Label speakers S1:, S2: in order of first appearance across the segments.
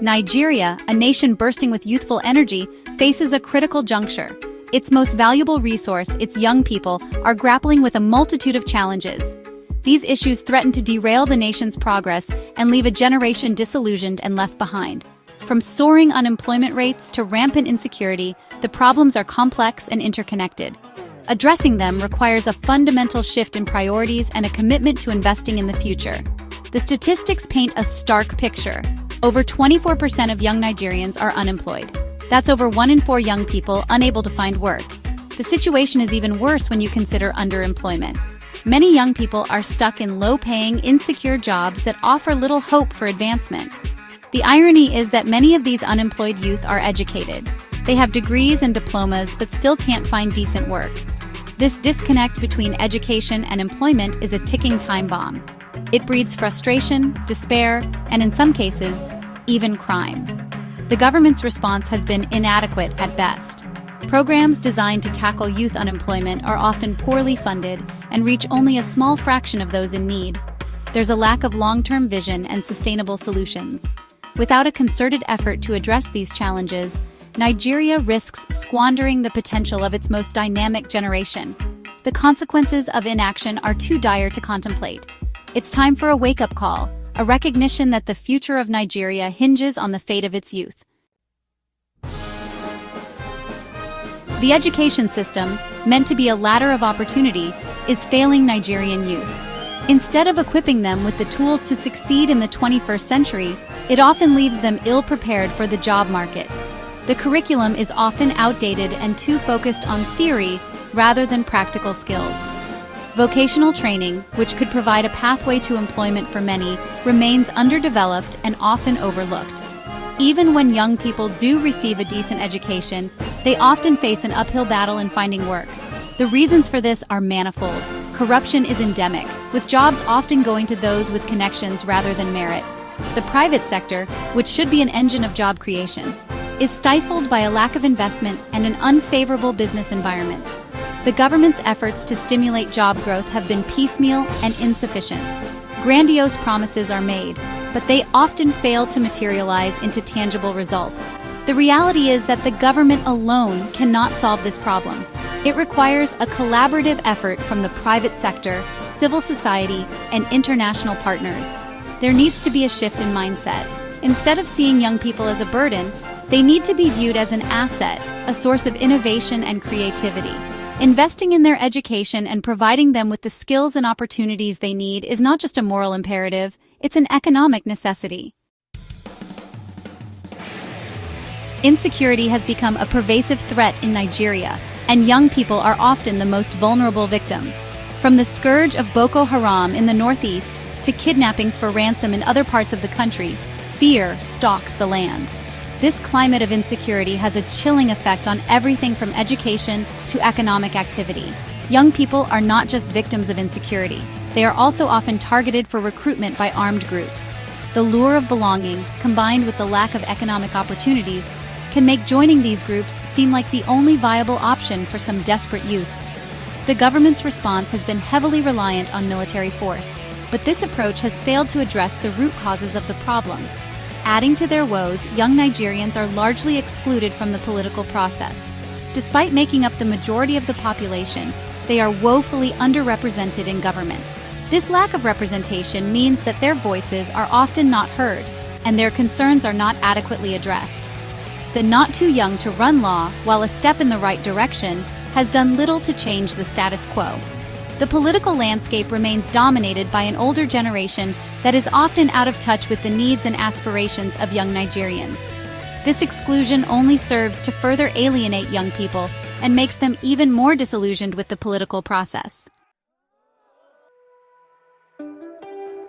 S1: Nigeria, a nation bursting with youthful energy, faces a critical juncture. Its most valuable resource, its young people, are grappling with a multitude of challenges. These issues threaten to derail the nation's progress and leave a generation disillusioned and left behind. From soaring unemployment rates to rampant insecurity, the problems are complex and interconnected. Addressing them requires a fundamental shift in priorities and a commitment to investing in the future. The statistics paint a stark picture. Over 24% of young Nigerians are unemployed. That's over 1 in 4 young people unable to find work. The situation is even worse when you consider underemployment. Many young people are stuck in low-paying, insecure jobs that offer little hope for advancement. The irony is that many of these unemployed youth are educated. They have degrees and diplomas but still can't find decent work. This disconnect between education and employment is a ticking time bomb. It breeds frustration, despair, and in some cases, even crime. The government's response has been inadequate at best. Programs designed to tackle youth unemployment are often poorly funded and reach only a small fraction of those in need. There's a lack of long-term vision and sustainable solutions. Without a concerted effort to address these challenges, Nigeria risks squandering the potential of its most dynamic generation. The consequences of inaction are too dire to contemplate. It's time for a wake-up call, a recognition that the future of Nigeria hinges on the fate of its youth. The education system, meant to be a ladder of opportunity, is failing Nigerian youth. Instead of equipping them with the tools to succeed in the 21st century, it often leaves them ill-prepared for the job market. The curriculum is often outdated and too focused on theory rather than practical skills. Vocational training, which could provide a pathway to employment for many, remains underdeveloped and often overlooked. Even when young people do receive a decent education, they often face an uphill battle in finding work. The reasons for this are manifold. Corruption is endemic, with jobs often going to those with connections rather than merit. The private sector, which should be an engine of job creation, is stifled by a lack of investment and an unfavorable business environment. The government's efforts to stimulate job growth have been piecemeal and insufficient. Grandiose promises are made, but they often fail to materialize into tangible results. The reality is that the government alone cannot solve this problem. It requires a collaborative effort from the private sector, civil society, and international partners. There needs to be a shift in mindset. Instead of seeing young people as a burden, they need to be viewed as an asset, a source of innovation and creativity. Investing in their education and providing them with the skills and opportunities they need is not just a moral imperative, it's an economic necessity. Insecurity has become a pervasive threat in Nigeria, and young people are often the most vulnerable victims. From the scourge of Boko Haram in the northeast to kidnappings for ransom in other parts of the country, fear stalks the land. This climate of insecurity has a chilling effect on everything from education to economic activity. Young people are not just victims of insecurity, they are also often targeted for recruitment by armed groups. The lure of belonging, combined with the lack of economic opportunities, can make joining these groups seem like the only viable option for some desperate youths. The government's response has been heavily reliant on military force, but this approach has failed to address the root causes of the problem. Adding to their woes, young Nigerians are largely excluded from the political process. Despite making up the majority of the population, they are woefully underrepresented in government. This lack of representation means that their voices are often not heard, and their concerns are not adequately addressed. The not too young to run law, while a step in the right direction, has done little to change the status quo. The political landscape remains dominated by an older generation that is often out of touch with the needs and aspirations of young Nigerians. This exclusion only serves to further alienate young people and makes them even more disillusioned with the political process.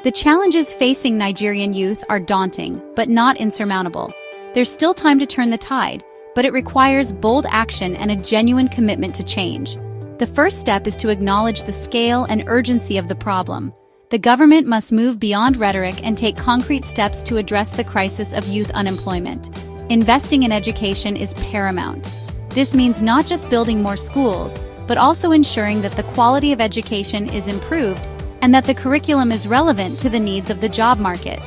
S1: The challenges facing Nigerian youth are daunting, but not insurmountable. There's still time to turn the tide, but it requires bold action and a genuine commitment to change. The first step is to acknowledge the scale and urgency of the problem. The government must move beyond rhetoric and take concrete steps to address the crisis of youth unemployment. Investing in education is paramount. This means not just building more schools, but also ensuring that the quality of education is improved and that the curriculum is relevant to the needs of the job market.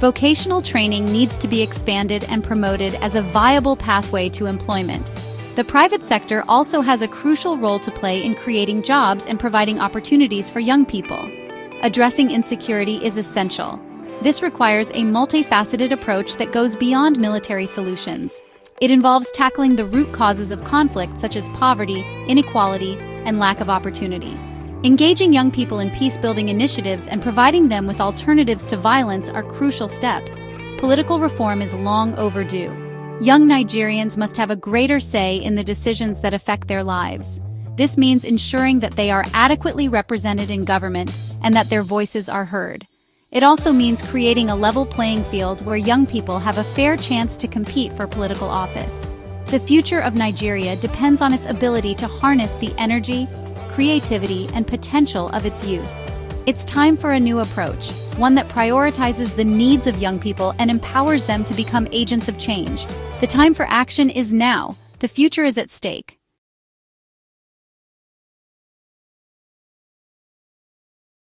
S1: Vocational training needs to be expanded and promoted as a viable pathway to employment. The private sector also has a crucial role to play in creating jobs and providing opportunities for young people. Addressing insecurity is essential. This requires a multifaceted approach that goes beyond military solutions. It involves tackling the root causes of conflict such as poverty, inequality, and lack of opportunity. Engaging young people in peace-building initiatives and providing them with alternatives to violence are crucial steps. Political reform is long overdue. Young Nigerians must have a greater say in the decisions that affect their lives. This means ensuring that they are adequately represented in government and that their voices are heard. It also means creating a level playing field where young people have a fair chance to compete for political office. The future of Nigeria depends on its ability to harness the energy, creativity, and potential of its youth. It's time for a new approach, one that prioritizes the needs of young people and empowers them to become agents of change. The time for action is now. The future is at stake.